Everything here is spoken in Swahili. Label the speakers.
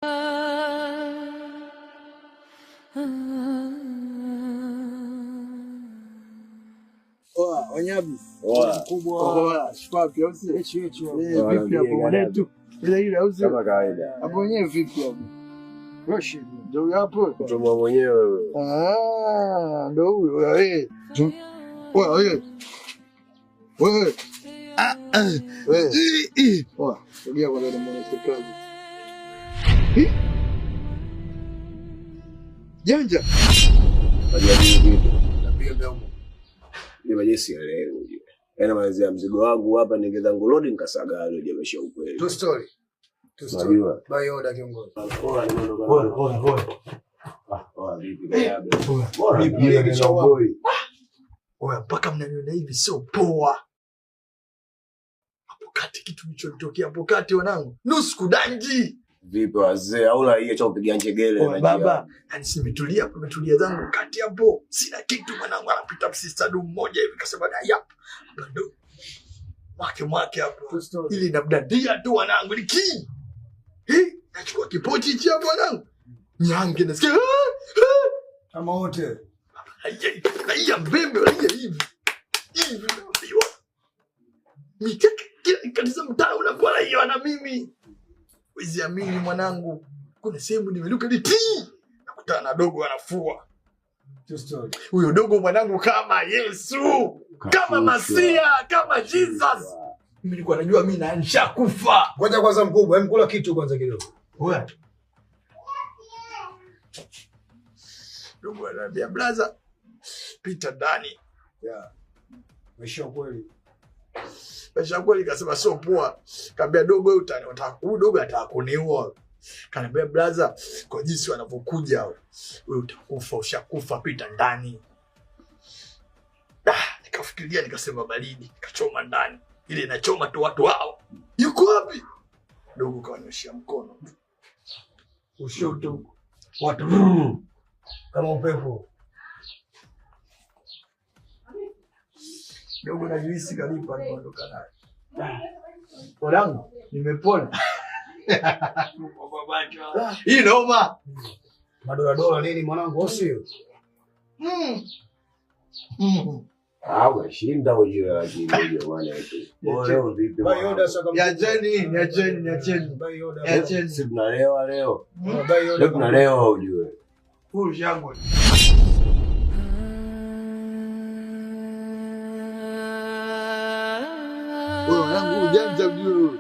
Speaker 1: Oa, wanyabi. Oa. Mkubwa. Oa, shipapi au si? Vipi hapo mwanetu? Ile au si?
Speaker 2: Kama kawaida.
Speaker 1: Hapo wenyewe vipi hapo? Roshi, ndio hapo.
Speaker 2: Kutomoa mwenyewe wewe.
Speaker 1: Ndio huyo wewe. Wewe. Wewe. Wewe. Oa, sogea kwa dada mwanamke kazi. Janja.
Speaker 2: Hadi vipi? Napiga mdomo. Ni majesi ya leo ujue. Yaani maanzia mzigo wangu hapa ningezangu load nikasaga leo jamesha ukweli.
Speaker 1: True story. By order kiongozi. Oya, mpaka mnaniona hivi sio poa. Hapo kati kitu kilichotokea hapo kati wanangu. Nusu kudanji.
Speaker 2: Vipi wazee au la hiyo cha kupiga njegele
Speaker 1: na baba. Yaani si nimetulia hapo, nimetulia zangu kati hapo. Sina kitu mwanangu, anapita sister du mmoja hivi kasema da yap. Ndo mwake hapo. Ili nabdadia tu wanangu ni ki. Nachukua kipochi hichi hapo wanangu. Nyange nasikia. Kama wote. Haya mbembe haya hivi. Hivi ndio. Miteke kila kanisa mtaa unakuwa hiyo na mimi. Wezi amini mwanangu. Kuna sehemu nimeluka ni nakutana na dogo anafua. Huyo dogo mwanangu kama Yesu, kama Masia, kama Jesus. Mimi nilikuwa najua mimi naanza kufa.
Speaker 3: Ngoja kwanza mkubwa, hem kula kitu kwanza kidogo.
Speaker 1: Wewe. Dogo anambia blaza pita ndani.
Speaker 3: Maisha kweli.
Speaker 1: Maisha kweli kasema sio poa. Kaambia dogo wewe unataka dogo ataka kuniua. Kaniambia blaza kwa jinsi wanavyokuja wewe utakufa, ushakufa, pita ndani. Nikafikiria nikasema baridi, nikachoma ndani. Ile inachoma tu watu hao. Yuko wapi? Dogo kaonyesha mkono. Ushoto. Watu
Speaker 3: kama upepo.
Speaker 1: Dogo na juisi kanipa niondoka naye. Olangu, nimepona. Hii noma.
Speaker 3: Madola nini mwanangu usio?
Speaker 2: Shinda ujue lakini bwana wetu. Leo vipi?
Speaker 1: Niacheni.
Speaker 2: Si tunalewa leo. Leo tunalewa ujue.
Speaker 1: Full shangwe. Wewe wangu ujanja ujue.